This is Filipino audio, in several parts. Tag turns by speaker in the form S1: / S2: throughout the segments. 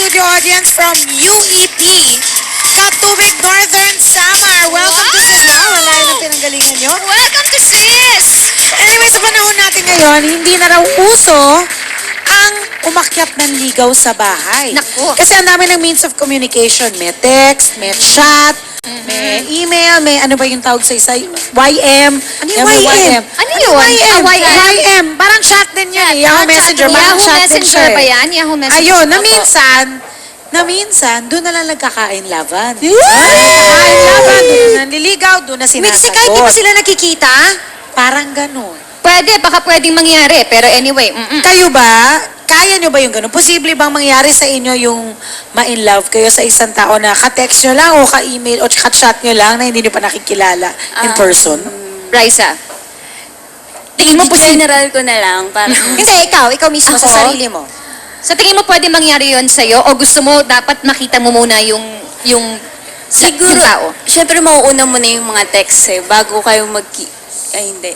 S1: studio audience from UEP, Katubig Northern Samar. Welcome to Sis. Wow, wala yung pinanggalingan nyo.
S2: Welcome to Sis!
S1: Anyway, sa panahon natin ngayon, hindi na raw uso ang umakyat ng ligaw sa bahay.
S2: Naku.
S1: Kasi ang dami ng means of communication. May text, may chat, may email, may ano ba yung tawag sa isa? YM.
S2: Ano yung
S1: May
S2: YM? Ano yun?
S1: YM.
S2: YM.
S1: YM. Parang chat din yun eh. Yahoo Messenger. Parang
S2: Yahoo
S1: chat din
S2: Messenger
S1: siya
S2: ba
S1: eh.
S2: yan? Yahoo Messenger.
S1: Ayun, na
S2: Opo.
S1: minsan, doon na lang nagkakain laban. Nagkakain laban, doon na nanliligaw, doon na
S2: Kasi kahit di pa
S1: sinasagot.
S2: sila nakikita,
S1: Parang ganun.
S2: pwede, baka pwedeng mangyari. Pero anyway,
S1: Kayo ba, kaya nyo ba yung ganun? Posible bang mangyari sa inyo yung ma-in love kayo sa isang tao na ka-text nyo lang o ka-email o ka-chat nyo lang na hindi nyo pa nakikilala in person?
S2: Raisa.
S3: Tingin mo po general ko na lang, parang...
S2: Hindi, ikaw mismo
S3: Ako?
S2: sa sarili mo. Sa tingin mo pwede mangyari yon sa'yo o gusto mo dapat makita mo muna yung
S3: Siguro,
S2: yung tao?
S3: syempre mauuna mo na yung mga text eh, bago kayo Ay, hindi.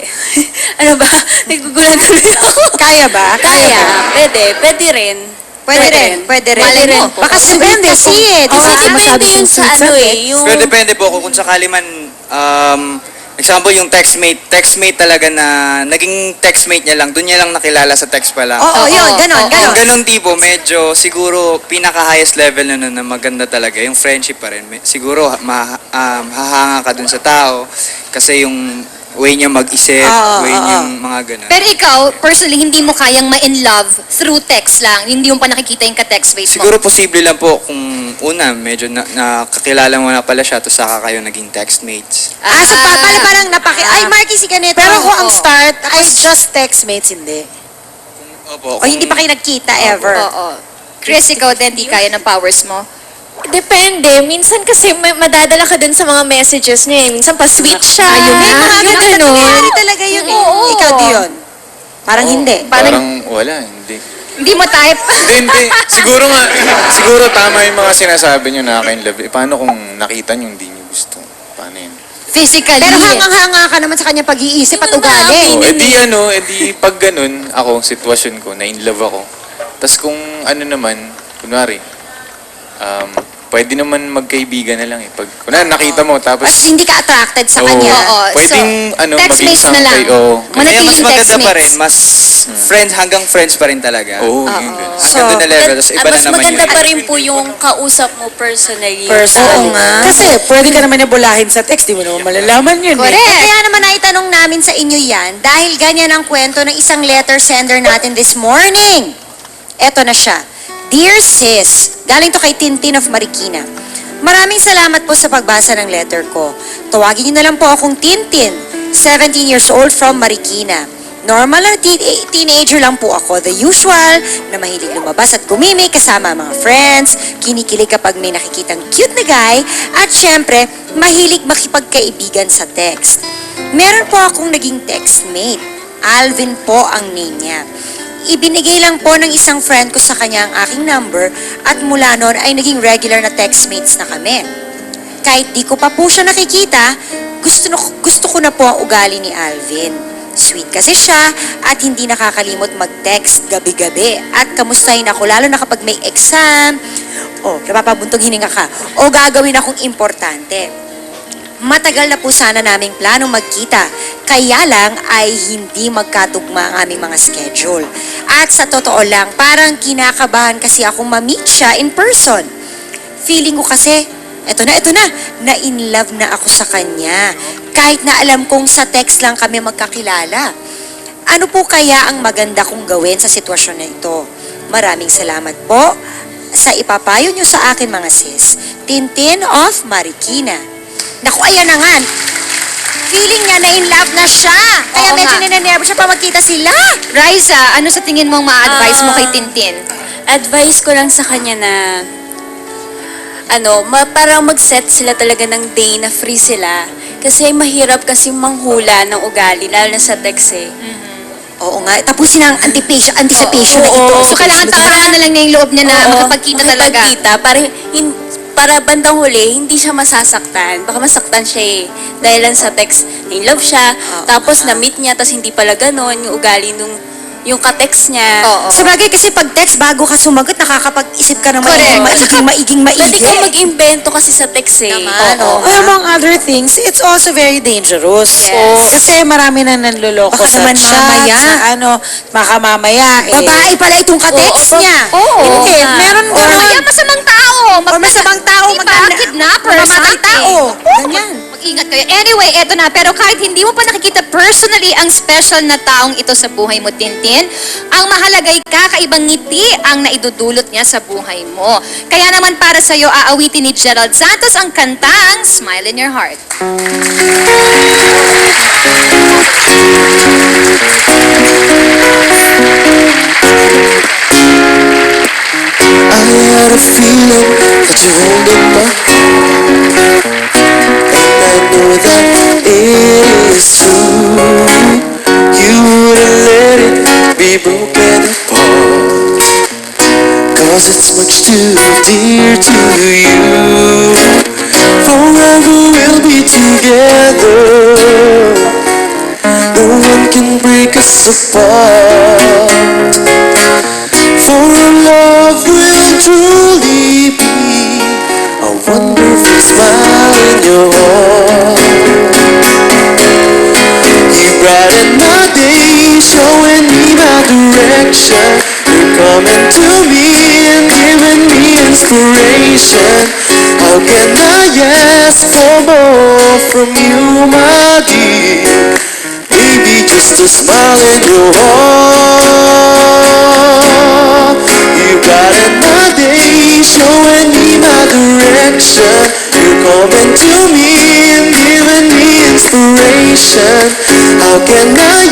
S3: Ano ba? Nagugulan tuloy ako.
S1: Kaya ba?
S3: Kaya, pwede rin.
S2: Pwede rin.
S3: Malay mo.
S2: Baka sweet
S1: Depende
S2: kasi
S1: kung-
S2: eh.
S1: Oo,
S3: Kasi
S1: masyado
S3: depende yun
S1: siyang
S3: sa
S1: sweet
S3: ano
S1: sa
S3: eh,
S1: text.
S3: yung...
S4: Pero depende po kung sakali man, example yung textmate talaga na naging textmate niya lang, doon niya lang nakilala sa text pa lang.
S2: Oo, yun, ganon.
S4: Yung ganun tipo, medyo siguro pinaka-highest level na nun na maganda talaga, yung friendship pa rin. Siguro hahanga ka dun sa tao kasi yung way niya mag-isip, way niyang mga ganun.
S2: Pero ikaw, personally, hindi mo kayang ma-in love through text lang. Hindi mo pa nakikita yung ka-text mate mo.
S4: Siguro posible lang po kung una, medyo nakakilala mo na pala siya, tapos saka kayo naging textmates.
S1: So parang ay, Marky, si ganito. Pero kung ang start, ay just text mates, hindi.
S4: Opo.
S1: O hindi pa kayo nagkita ever.
S2: Oo. Chris, ikaw din, di kaya ng powers mo.
S5: Depende. Minsan kasi madadala ka dun sa mga messages niya eh. Minsan pa-sweet siya.
S1: Ayun
S5: May
S1: nga.
S5: mga
S1: Yung
S5: ganun.
S1: nangyayari talaga yun eh.
S5: Oo.
S1: Ikaw di yun. Parang hindi.
S6: Parang wala, hindi.
S2: Hindi mo type.
S6: Hindi. Siguro tama yung mga sinasabi nyo na in love. Eh, paano kung nakita nyo hindi nyo gusto? Paano yun?
S2: Physically.
S1: Pero hangang-hanga ka naman sa kanya pag-iisip at
S3: Yung mga
S1: ugali.
S6: Edi pag ganun, ako, sitwasyon ko, na in love ako. Tapos kung ano naman, kunwari, pwede naman magkaibigan na lang eh. Pag, kunwari, nakita mo,
S1: At
S6: tapos,
S1: hindi ka attracted sa
S6: Oo.
S1: kanya.
S2: Oo.
S6: pwedeng,
S2: text
S6: maging
S2: mates na lang.
S6: sangkay, oo.
S4: Kaya mas
S2: Manatiling
S4: maganda
S2: text
S4: pa rin,
S2: mates.
S4: mas friends, hanggang friends pa rin talaga.
S6: Oo, yun ganun.
S4: Hanggang doon na level, tapos iba na
S3: mas
S4: naman
S3: maganda
S4: yun.
S3: pa rin po yung kausap mo personally.
S1: Oo nga. Kasi pwede ka naman nabulahin sa text, di mo naman malalaman yun
S2: Correct.
S1: eh.
S7: Kaya naman naitanong namin sa inyo yan dahil ganyan ang kwento ng isang letter sender natin this morning. Eto na siya. Dear Sis, galing to kay Tintin of Marikina. Maraming salamat po sa pagbasa ng letter ko. Tawagin niyo na lang po akong Tintin, 17 years old from Marikina. Normal na teenager lang po ako. The usual, na mahilig lumabas at gumimik kasama ang mga friends, kinikilig kapag may nakikitang cute na guy, at syempre, mahilig makipagkaibigan sa text. Meron po akong naging textmate. Alvin po ang name niya. Ibinigay lang po ng isang friend ko sa kanya ang aking number at mula noon ay naging regular na textmates na kami. Kahit di ko pa po siya nakikita, gusto ko na po ang ugali ni Alvin. Sweet kasi siya at hindi nakakalimot mag-text gabi-gabi at kamustahin ako lalo na kapag may exam o napapabuntong hininga ka o gagawin akong importante. Matagal na po sana naming planong magkita, kaya lang ay hindi magkatugma ang aming mga schedule. At sa totoo lang, parang kinakabahan kasi akong ma-meet siya in person. Feeling ko kasi, eto na in love na ako sa kanya. Kahit na alam kong sa text lang kami magkakilala. Ano po kaya ang maganda kong gawin sa sitwasyon na ito? Maraming salamat po sa ipapayo nyo sa akin mga sis. Tintin of Marikina. Naku, ayan na nga. Feeling niya na in love na siya. Kaya
S2: Oo
S7: medyo
S2: nga.
S7: ninenervous siya pa magkita sila.
S2: Raisa, ano sa tingin mong ma-advise mo kay Tintin?
S3: Advice ko lang sa kanya na parang mag-set sila talaga ng day na free sila. Kasi mahirap kasi manghula ng ugali, lalo na sa text eh.
S7: Oo nga, tapusin ang anticipation na ito.
S2: So, kailangan taparan na lang niya yung loob niya na makapagkita talaga.
S3: Makipagkita, para bandang huli, hindi siya masasaktan. Baka masaktan siya eh. Dahil lang sa text, in love siya. Tapos na-meet niya, tapos hindi pala ganon. Yung ugali yung ka-text niya.
S2: Oo.
S7: Sa bagay kasi pag text, bago ka sumagot, nakakapag-isip ka ng
S2: Correct.
S7: maiging
S3: Pwede kang
S7: maigi.
S3: mag-invento kasi sa text eh.
S2: Naman,
S3: Oo.
S1: Well, among other things, it's also very dangerous.
S3: Yes.
S1: Kasi marami na nanloloko
S7: Baka
S1: sa
S7: naman
S1: chat,
S7: mamaya.
S1: sa ano, baka mamaya.
S7: Babae pala itong ka-text
S3: Oo,
S7: niya.
S2: Oo.
S1: Hindi, meron
S2: Or
S1: ganun.
S2: kaya masamang tao.
S7: Or masamang tao,
S2: Diba? Kidnapper,
S7: mamamatay
S2: something.
S7: tao. Ganyan.
S2: Mag-ingat kayo. Anyway, eto na. Pero kahit hindi mo pa nakikita personally ang special na taong ito sa buhay mo, Tintin, ang mahalagay kakaibang ngiti ang naidudulot niya sa buhay mo. Kaya naman para sa'yo, aawitin ni Gerald Santos ang kantang Smile in Your Heart.
S8: I had a feeling that you're holding my hand, and I know that it is true. You wouldn't let it be broken apart, 'cause it's much too dear to you. Forever we'll be together, no one can break us apart. For our love will truly be a wonderful smile in your heart. You brighten my day, showing me my direction. You're coming to me and giving me inspiration. How can I ask for more from you, my dear? Maybe just a smile in your heart. You brighten my day, showing me my direction. You're coming to me and giving me inspiration. How can I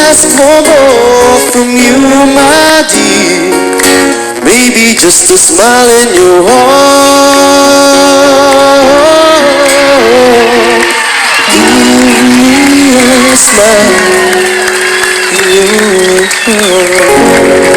S8: ask for more from you, my dear? Maybe just a smile in your heart. Give me a smile in your heart.